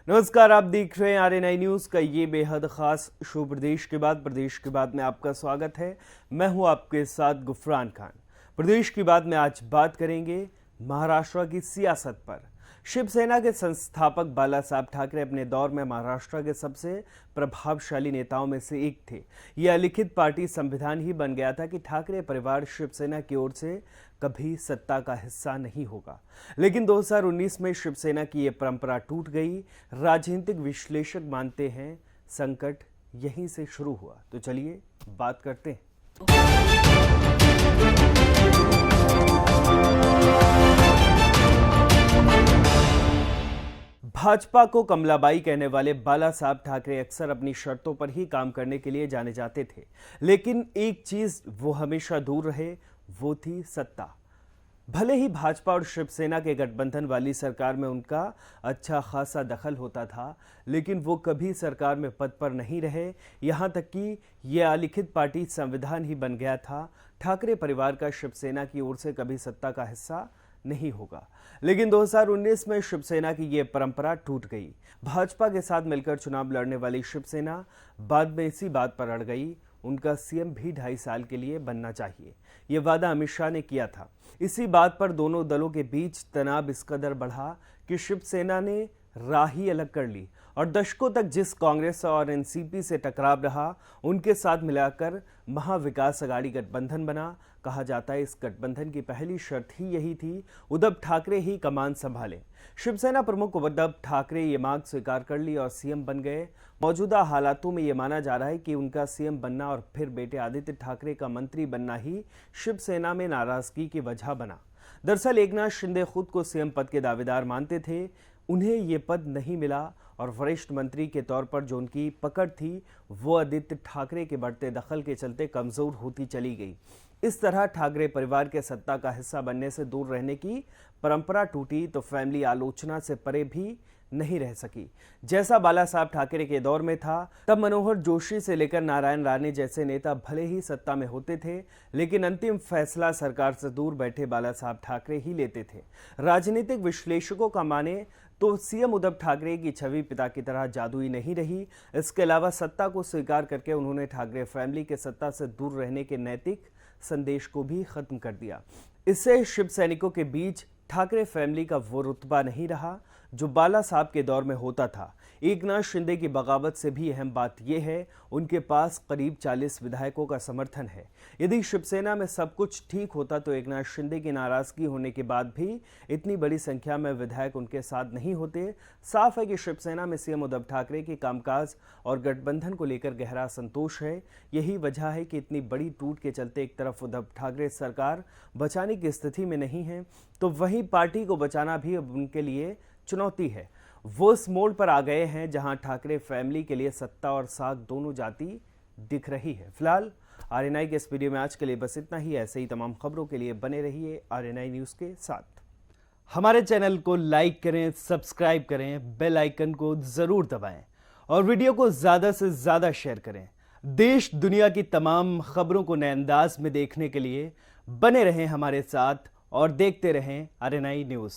नमस्कार, आप देख रहे हैं आरएनआई न्यूज का ये बेहद खास शो प्रदेश के बाद में आपका स्वागत है। मैं हूं आपके साथ गुफरान खान। प्रदेश की बात में आज बात करेंगे महाराष्ट्र की सियासत पर। शिवसेना के संस्थापक बाला साहब ठाकरे अपने दौर में महाराष्ट्र के सबसे प्रभावशाली नेताओं में से एक थे। यह अलिखित पार्टी संविधान ही बन गया था कि ठाकरे परिवार शिवसेना की ओर से कभी सत्ता का हिस्सा नहीं होगा। लेकिन 2019 में शिवसेना की यह परंपरा टूट गई। राजनीतिक विश्लेषक मानते हैं संकट यहीं से शुरू हुआ। तो चलिए बात करते हैं। भाजपा को कमलाबाई कहने वाले बाला साहब ठाकरे अक्सर अपनी शर्तों पर ही काम करने के लिए जाने जाते थे, लेकिन एक चीज वो हमेशा दूर रहे, वो थी सत्ता। भले ही भाजपा और शिवसेना के गठबंधन वाली सरकार में उनका अच्छा खासा दखल होता था, लेकिन वो कभी सरकार में पद पर नहीं रहे। यहां तक कि यह अलिखित पार्टी संविधान ही बन गया था। ठाकरे परिवार का शिवसेना की ओर से कभी सत्ता का हिस्सा नहीं होगा। लेकिन 2019 में शिवसेना की यह परंपरा टूट गई। भाजपा के साथ मिलकर चुनाव लड़ने वाली शिवसेना बाद में इसी बात पर अड़ गई। उनका सीएम भी 2.5 साल के लिए बनना चाहिए, यह वादा अमित शाह ने किया था। इसी बात पर दोनों दलों के बीच तनाव इस कदर बढ़ा कि शिवसेना ने राह ही अलग कर ली और दशकों तक जिस कांग्रेस और एनसीपी से टकराव रहा, उनके साथ मिलाकर महाविकास अघाड़ी गठबंधन बना। कहा जाता है इस गठबंधन की पहली शर्त ही यही थी, उद्धव ठाकरे ही कमान संभाले। शिवसेना प्रमुख उद्धव ठाकरे ये मांग स्वीकार कर ली और सीएम बन गए। मौजूदा हालातों में यह माना जा रहा है कि उनका सीएम बनना और फिर बेटे आदित्य ठाकरे का मंत्री बनना ही शिवसेना में नाराजगी की वजह बना। दरअसल एकनाथ शिंदे खुद को सीएम पद के दावेदार मानते थे। उन्हें ये पद नहीं मिला और वरिष्ठ मंत्री के तौर पर जो उनकी पकड़ थी, वो आदित्य ठाकरे के बढ़ते दखल के चलते कमजोर होती चली गई। इस तरह ठाकरे परिवार के सत्ता का हिस्सा बनने से दूर रहने की परंपरा टूटी तो फैमिली आलोचना से परे भी नहीं रह सकी। जैसा बाला साहब ठाकरे के दौर में था, तब मनोहर जोशी से लेकर नारायण राणे जैसे नेता भले ही सत्ता में होते थे, लेकिन अंतिम फैसला सरकार से दूर बैठे बाला साहब ठाकरे ही लेते थे। राजनीतिक विश्लेषकों का माने तो सीएम उद्धव ठाकरे की छवि पिता की तरह जादुई नहीं रही। इसके अलावा सत्ता को स्वीकार करके उन्होंने ठाकरे फैमिली के सत्ता से दूर रहने के नैतिक संदेश को भी खत्म कर दिया। इससे शिव सैनिकों के बीच ठाकरे फैमिली का वो रुतबा नहीं रहा जो बाला साहब के दौर में होता था। एकनाथ शिंदे की बगावत से भी अहम बात यह है, उनके पास करीब 40 विधायकों का समर्थन है। यदि शिवसेना में सब कुछ ठीक होता तो एकनाथ शिंदे की नाराजगी होने के बाद भी इतनी बड़ी संख्या में विधायक उनके साथ नहीं होते। साफ है कि शिवसेना में सीएम उद्धव ठाकरे के कामकाज और गठबंधन को लेकर गहरा संतोष है। यही वजह है कि इतनी बड़ी टूट के चलते एक तरफ उद्धव ठाकरे सरकार बचाने की स्थिति में नहीं है, तो वहीं पार्टी को बचाना भी अब उनके लिए चुनौती है। वो इस मोड़ पर आ गए हैं जहां ठाकरे फैमिली के लिए सत्ता और साग दोनों जाति दिख रही है। फिलहाल आरएनआई के इस वीडियो में आज के लिए बस इतना ही। ऐसे ही तमाम खबरों के लिए बने रहिए आरएनआई न्यूज के साथ। हमारे चैनल को लाइक करें, सब्सक्राइब करें, बेल आइकन को जरूर दबाएं और वीडियो को ज्यादा से ज्यादा शेयर करें। देश दुनिया की तमाम खबरों को नए अंदाज में देखने के लिए बने रहें हमारे साथ और देखते रहें आरएनआई न्यूज।